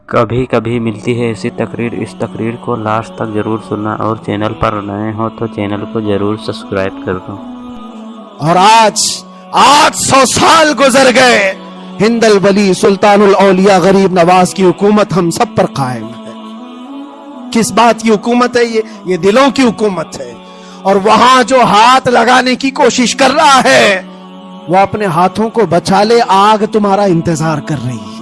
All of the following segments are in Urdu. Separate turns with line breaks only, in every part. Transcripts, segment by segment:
کبھی کبھی ملتی ہے ایسی تقریر، اس تقریر کو لاسٹ تک ضرور سننا، اور چینل پر نئے ہو تو چینل کو ضرور سبسکرائب کر دو۔
اور آج 800 سال گزر گئے، ہند الولی سلطان الاولیاء غریب نواز کی حکومت ہم سب پر قائم ہے۔ کس بات کی حکومت ہے یہ دلوں کی حکومت ہے۔ اور وہاں جو ہاتھ لگانے کی کوشش کر رہا ہے وہ اپنے ہاتھوں کو بچا لے، آگ تمہارا انتظار کر رہی ہے،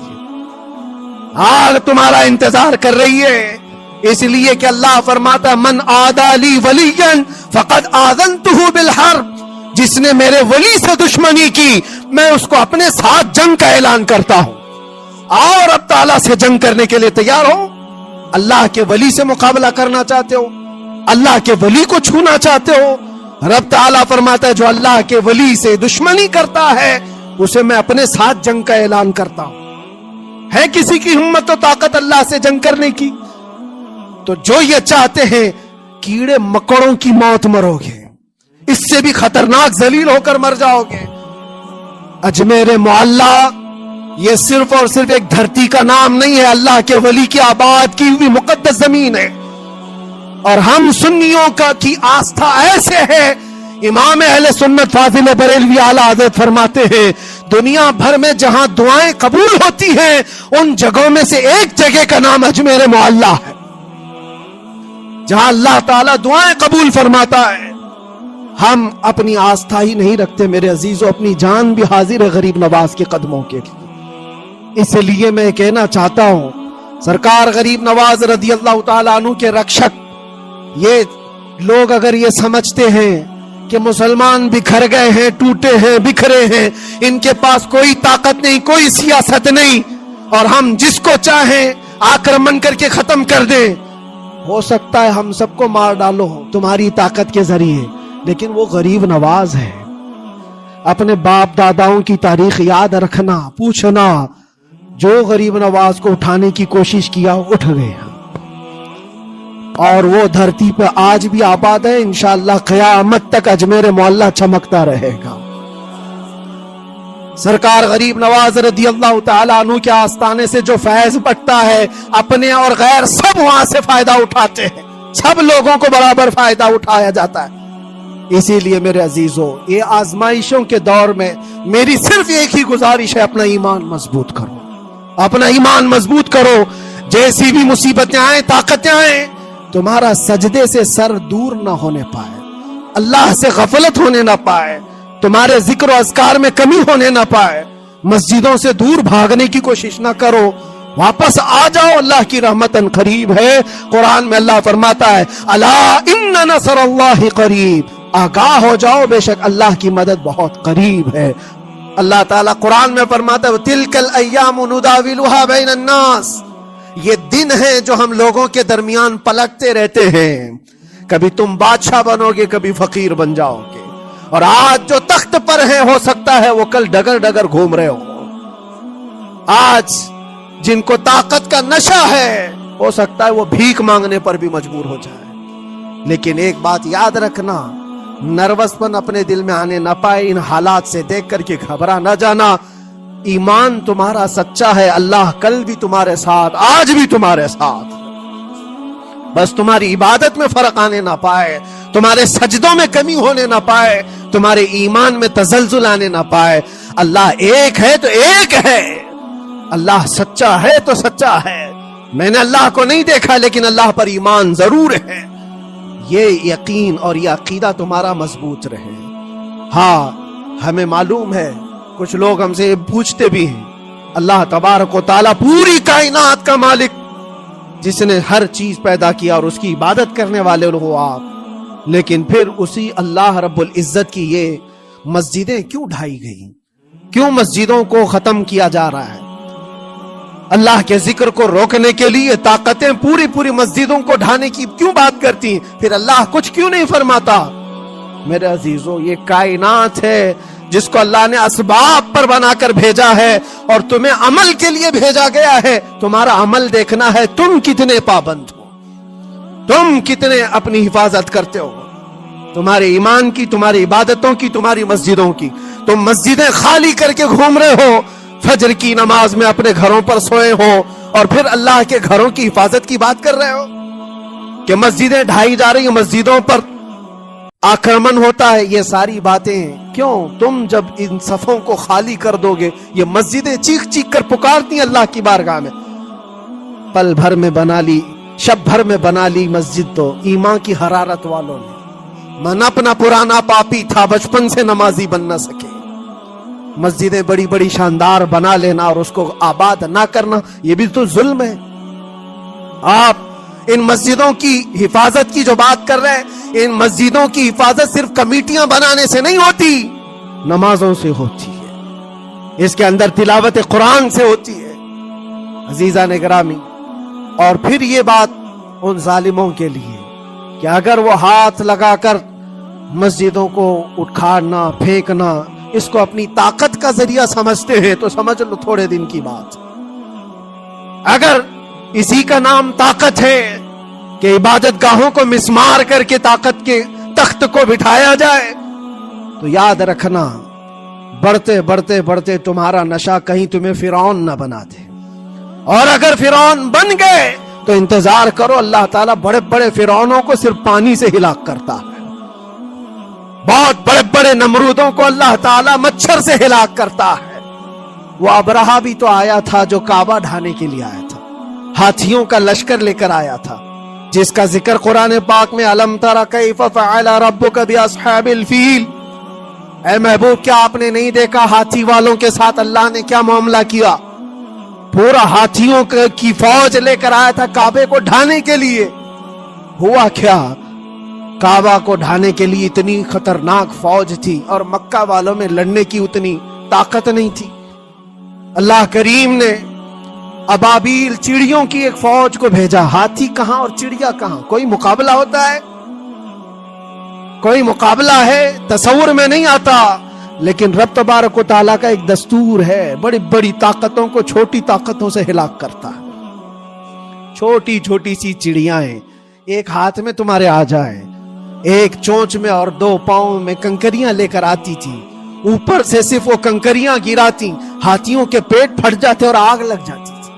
آگ تمہارا انتظار کر رہی ہے۔ اس لیے کہ اللہ فرماتا ہے من عادی لی ولیا فقد آذنتہ بالحرب، جس نے میرے ولی سے دشمنی کی میں اس کو اپنے ساتھ جنگ کا اعلان کرتا ہوں۔ اور اب تعالیٰ سے جنگ کرنے کے لیے تیار ہو؟ اللہ کے ولی سے مقابلہ کرنا چاہتے ہو؟ اللہ کے ولی کو چھونا چاہتے ہو؟ رب تعالیٰ فرماتا ہے جو اللہ کے ولی سے دشمنی کرتا ہے اسے میں اپنے ساتھ جنگ کا اعلان کرتا ہوں۔ ہے کسی کی ہمت و طاقت اللہ سے جنگ کرنے کی؟ تو جو یہ چاہتے ہیں کیڑے مکڑوں کی موت مرو گے، اس سے بھی خطرناک ذلیل ہو کر مر جاؤ گے۔ اجمیر معلیٰ یہ صرف اور صرف ایک دھرتی کا نام نہیں ہے، اللہ کے ولی کی آباد کی ہوئی مقدس زمین ہے۔ اور ہم سنیوں کی آستھا ایسے ہے، امام اہل سنت فاضل بریلوی اعلیٰ حضرت فرماتے ہیں دنیا بھر میں جہاں دعائیں قبول ہوتی ہیں ان جگہوں میں سے ایک جگہ کا نام اجمیر معلیٰ ہے، جہاں اللہ تعالیٰ دعائیں قبول فرماتا ہے۔ ہم اپنی آستھا ہی نہیں رکھتے میرے عزیزوں، اپنی جان بھی حاضر ہے غریب نواز کے قدموں کے لیے۔ اس لیے میں کہنا چاہتا ہوں سرکار غریب نواز رضی اللہ تعالیٰ عنہ کے رکشک، یہ لوگ اگر یہ سمجھتے ہیں کہ مسلمان بکھر گئے ہیں، ٹوٹے ہیں، بکھرے ہیں، ان کے پاس کوئی طاقت نہیں، کوئی سیاست نہیں، اور ہم جس کو چاہیں آکرمن کر کے ختم کر دیں، ہو سکتا ہے ہم سب کو مار ڈالو تمہاری طاقت کے ذریعے، لیکن وہ غریب نواز ہے۔ اپنے باپ داداؤں کی تاریخ یاد رکھنا، پوچھنا، جو غریب نواز کو اٹھانے کی کوشش کیا اٹھ گئے، اور وہ دھرتی پہ آج بھی آباد ہے۔ انشاءاللہ قیامت تک اجمیر معلیٰ چمکتا رہے گا۔ سرکار غریب نواز رضی اللہ تعالیٰ عنہ کے آستانے سے جو فیض بٹتا ہے، اپنے اور غیر سب وہاں سے فائدہ اٹھاتے ہیں، سب لوگوں کو برابر فائدہ اٹھایا جاتا ہے۔ اسی لیے میرے عزیزوں، یہ آزمائشوں کے دور میں میری صرف ایک ہی گزارش ہے، اپنا ایمان مضبوط کرو، اپنا ایمان مضبوط کرو۔ جیسی بھی مصیبتیں آئیں، طاقتیں آئیں، تمہارا سجدے سے سر دور نہ ہونے پائے، اللہ سے غفلت ہونے نہ پائے، تمہارے ذکر و اذکار میں کمی ہونے نہ پائے، مسجدوں سے دور بھاگنے کی کوشش نہ کرو، واپس آ جاؤ، اللہ کی رحمت قریب ہے۔ قرآن میں اللہ فرماتا ہے الا ان نصر اللہ قریب، آگاہ ہو جاؤ، بے شک اللہ کی مدد بہت قریب ہے۔ اللہ تعالیٰ قرآن میں فرماتا ہے تلک الایام نداولها بین الناس، یہ دن ہیں جو ہم لوگوں کے درمیان پلٹتے رہتے ہیں، کبھی تم بادشاہ بنو گے، کبھی فقیر بن جاؤ گے، اور آج جو تخت پر ہیں ہو سکتا ہے وہ کل ڈگر ڈگر گھوم رہے ہو۔ آج جن کو طاقت کا نشہ ہے ہو سکتا ہے وہ بھیک مانگنے پر بھی مجبور ہو جائے۔ لیکن ایک بات یاد رکھنا، نروس پن اپنے دل میں آنے نہ پائے، ان حالات سے دیکھ کر کے گھبرا نہ جانا۔ ایمان تمہارا سچا ہے، اللہ کل بھی تمہارے ساتھ، آج بھی تمہارے ساتھ، بس تمہاری عبادت میں فرق آنے نہ پائے، تمہارے سجدوں میں کمی ہونے نہ پائے، تمہارے ایمان میں تزلزل آنے نہ پائے۔ اللہ ایک ہے تو ایک ہے، اللہ سچا ہے تو سچا ہے۔ میں نے اللہ کو نہیں دیکھا لیکن اللہ پر ایمان ضرور ہے۔ یہ یقین اور یہ عقیدہ تمہارا مضبوط رہے۔ ہاں ہمیں معلوم ہے، کچھ لوگ ہم سے پوچھتے بھی ہیں، اللہ تبارک و تعالیٰ پوری کائنات کا مالک، جس نے ہر چیز پیدا کیا اور اس کی عبادت کرنے والے ہو آپ، لیکن پھر اسی اللہ رب العزت کی یہ مسجدیں کیوں ڈھائی گئی؟ کیوں مسجدوں کو ختم کیا جا رہا ہے؟ اللہ کے ذکر کو روکنے کے لیے طاقتیں پوری مسجدوں کو ڈھانے کی کیوں بات کرتی ہیں؟ پھر اللہ کچھ کیوں نہیں فرماتا؟ میرے عزیزوں، یہ کائنات ہے جس کو اللہ نے اسباب پر بنا کر بھیجا ہے، اور تمہیں عمل کے لیے بھیجا گیا ہے۔ تمہارا عمل دیکھنا ہے، تم کتنے پابند ہو، تم کتنے اپنی حفاظت کرتے ہو، تمہارے ایمان کی، تمہاری عبادتوں کی، تمہاری مسجدوں کی۔ تم مسجدیں خالی کر کے گھوم رہے ہو، فجر کی نماز میں اپنے گھروں پر سوئے ہو، اور پھر اللہ کے گھروں کی حفاظت کی بات کر رہے ہو کہ مسجدیں ڈھائی جا رہی ہیں، مسجدوں پر آکرمن ہوتا ہے. یہ ساری باتیں کیوں؟ تم جب ان صفوں کو خالی کر دو گے، یہ مسجدیں چیخ چیخ کر پکارتی ہیں اللہ کی بارگاہ میں. پل بھر میں بنا لی، شب بھر میں بنا لی مسجد تو ایمان کی حرارت والوں نے. من اپنا پرانا پاپی تھا، بچپن سے نمازی بن نہ سکے. مسجدیں بڑی بڑی شاندار بنا لینا اور اس کو آباد نہ کرنا، یہ بھی تو ظلم ہے. آپ ان مسجدوں کی حفاظت کی جو بات کر رہے ہیں، ان مسجدوں کی حفاظت صرف کمیٹیاں بنانے سے نہیں ہوتی، نمازوں سے ہوتی ہے، اس کے اندر تلاوت قرآن سے ہوتی ہے. عزیزان گرامی، اور پھر یہ بات ان ظالموں کے لیے کہ اگر وہ ہاتھ لگا کر مسجدوں کو اکھاڑنا پھینکنا اس کو اپنی طاقت کا ذریعہ سمجھتے ہیں تو سمجھ لو تھوڑے دن کی بات. اگر اسی کا نام طاقت ہے کہ عبادت گاہوں کو مسمار کر کے طاقت کے تخت کو بٹھایا جائے، تو یاد رکھنا بڑھتے بڑھتے بڑھتے تمہارا نشہ کہیں تمہیں فرعون نہ بنا دے. اور اگر فرعون بن گئے تو انتظار کرو، اللہ تعالیٰ بڑے بڑے فرعونوں کو صرف پانی سے ہلاک کرتا ہے. بہت بڑے بڑے نمرودوں کو اللہ تعالیٰ مچھر سے ہلاک کرتا ہے. وہ ابرہہ بھی تو آیا تھا جو کعبہ ڈھانے کے لیے آیا تھا، ہاتھیوں کا لشکر لے کر آیا تھا، جس کا ذکر قرآن پاک میں الم تر کیف فعل ربک باصحاب الفیل. اے محبوب، کیا آپ نے نہیں دیکھا ہاتھی والوں کے ساتھ اللہ نے کیا معاملہ کیا؟ پورا ہاتھیوں کی فوج لے کر آیا تھا کعبے کو ڈھانے کے لیے. ہوا کیا؟ کعبہ کو ڈھانے کے لیے اتنی خطرناک فوج تھی اور مکہ والوں میں لڑنے کی اتنی طاقت نہیں تھی. اللہ کریم نے ابابیل چڑیوں کی ایک فوج کو بھیجا. ہاتھی کہاں اور چڑیا کہاں؟ کوئی مقابلہ ہوتا ہے؟ کوئی مقابلہ ہے؟ تصور میں نہیں آتا. لیکن رب تبارک و تعالیٰ کا ایک دستور ہے، بڑی بڑی طاقتوں کو چھوٹی طاقتوں سے ہلاک کرتا ہے. چھوٹی چھوٹی سی چڑیاں ہیں، ایک ہاتھ میں تمہارے آ جائیں، ایک چونچ میں اور دو پاؤں میں کنکریاں لے کر آتی تھی، اوپر سے صرف وہ کنکریاں گراتی، ہاتھیوں کے پیٹ پھٹ جاتے اور آگ لگ جاتی تھی.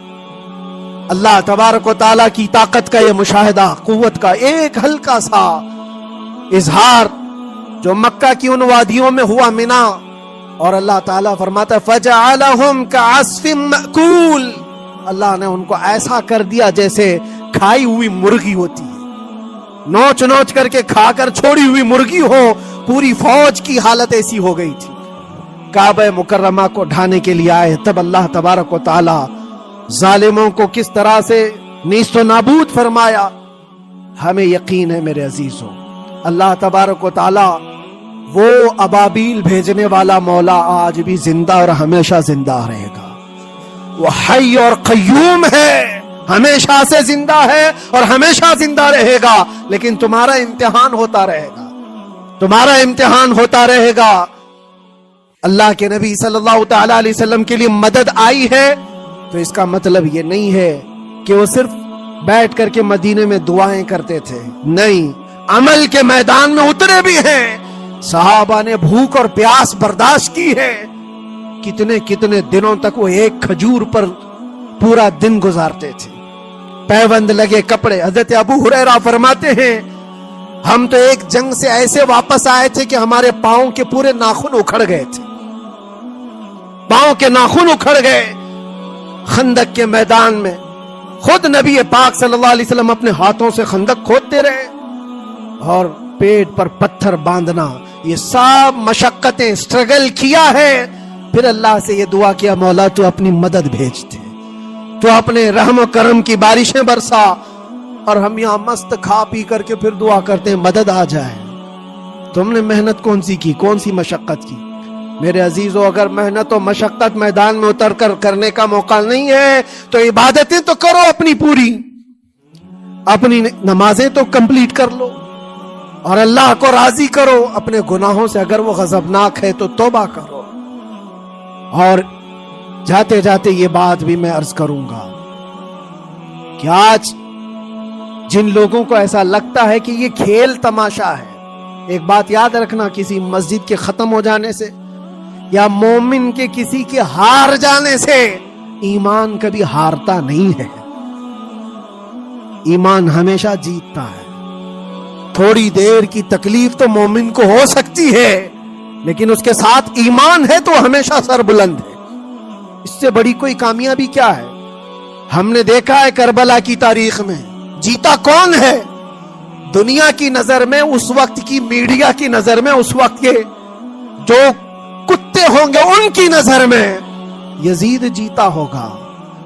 اللہ تبارک و تعالیٰ کی طاقت کا یہ مشاہدہ، قوت کا ایک ہلکا سا اظہار جو مکہ کی ان وادیوں میں ہوا منا، اور اللہ تعالیٰ فرماتا ہے فَجَعَلَهُمْ كَعَصْفٍ مَأْكُولٍ. اللہ نے ان کو ایسا کر دیا جیسے کھائی ہوئی مرغی ہوتی ہے، نوچ نوچ کر کے کھا کر چھوڑی ہوئی مرغی ہو. پوری فوج کی حالت ایسی ہو گئی تھی. کعبہ مکرمہ کو ڈھانے کے لیے آئے، تب اللہ تبارک و تعالی ظالموں کو کس طرح سے نیست و نابود فرمایا. ہمیں یقین ہے میرے عزیزوں، اللہ تبارک و تعالی وہ ابابیل بھیجنے والا مولا آج بھی زندہ اور ہمیشہ زندہ رہے گا. وہ حی اور قیوم ہے، ہمیشہ سے زندہ ہے اور ہمیشہ زندہ رہے گا. لیکن تمہارا امتحان ہوتا رہے گا، تمہارا امتحان ہوتا رہے گا. اللہ کے نبی صلی اللہ تعالی علیہ وسلم کے لیے مدد آئی ہے تو اس کا مطلب یہ نہیں ہے کہ وہ صرف بیٹھ کر کے مدینے میں دعائیں کرتے تھے. نہیں، عمل کے میدان میں اترے بھی ہیں. صحابہ نے بھوک اور پیاس برداشت کی ہے، کتنے کتنے دنوں تک وہ ایک کھجور پر پورا دن گزارتے تھے. پیوند لگے کپڑے. حضرت ابو ہریرہ فرماتے ہیں ہم تو ایک جنگ سے ایسے واپس آئے تھے کہ ہمارے پاؤں کے پورے ناخن اکھڑ گئے تھے، پاؤں کے ناخن اکھڑ گئے. خندق کے میدان میں خود نبی پاک صلی اللہ علیہ وسلم اپنے ہاتھوں سے خندق کھودتے رہے، اور پیٹ پر پتھر باندھنا، یہ سب مشقتیں، سٹرگل کیا ہے. پھر اللہ سے یہ دعا کیا مولا تو اپنی مدد بھیج دے، تو اپنے رحم و کرم کی بارشیں برسا. اور ہم یہاں مست کھا پی کر کے پھر دعا کرتے ہیں مدد آ جائے. تم نے محنت کون سی کی، کون سی مشقت کی؟ میرے عزیزو، اگر محنت و مشقت میدان میں اتر کر کرنے کا موقع نہیں ہے تو عبادتیں تو کرو اپنی پوری، اپنی نمازیں تو کمپلیٹ کر لو اور اللہ کو راضی کرو. اپنے گناہوں سے اگر وہ غضبناک ہے تو توبہ کرو. اور جاتے جاتے یہ بات بھی میں عرض کروں گا کہ آج جن لوگوں کو ایسا لگتا ہے کہ یہ کھیل تماشا ہے، ایک بات یاد رکھنا، کسی مسجد کے ختم ہو جانے سے یا مومن کے کسی کے ہار جانے سے ایمان کبھی ہارتا نہیں ہے، ایمان ہمیشہ جیتتا ہے۔ تھوڑی دیر کی تکلیف تو مومن کو ہو سکتی ہے، لیکن اس کے ساتھ ایمان ہے تو ہمیشہ سر بلند ہے۔ اس سے بڑی کوئی کامیابی کیا ہے؟ ہم نے دیکھا ہے کربلا کی تاریخ میں جیتا کون ہے؟ دنیا کی نظر میں، اس وقت کی میڈیا کی نظر میں، اس وقت کے جو کتے ہوں گے ان کی نظر میں یزید جیتا ہوگا،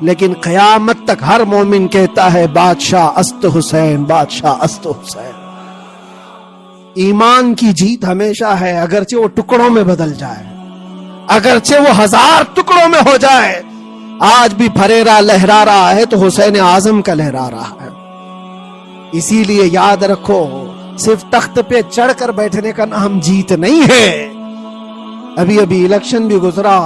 لیکن قیامت تک ہر مومن کہتا ہے بادشاہ است حسین، بادشاہ است حسین۔ ایمان کی جیت ہمیشہ ہے، اگرچہ وہ ٹکڑوں میں بدل جائے، اگرچہ وہ 1000 ٹکڑوں میں ہو جائے۔ آج بھی پھریرا لہرا رہا ہے تو حسین اعظم کا لہرا رہا ہے۔ اسی لیے یاد رکھو، صرف تخت پہ چڑھ کر بیٹھنے کا نام جیت نہیں ہے۔ ابھی الیکشن بھی گزرا،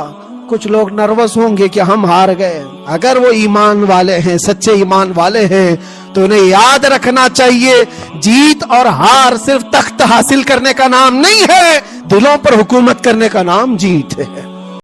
کچھ لوگ نروس ہوں گے کہ ہم ہار گئے۔ اگر وہ ایمان والے ہیں، سچے ایمان والے ہیں، تو انہیں یاد رکھنا چاہیے جیت اور ہار صرف تخت حاصل کرنے کا نام نہیں ہے، دلوں پر حکومت کرنے کا نام جیت ہے۔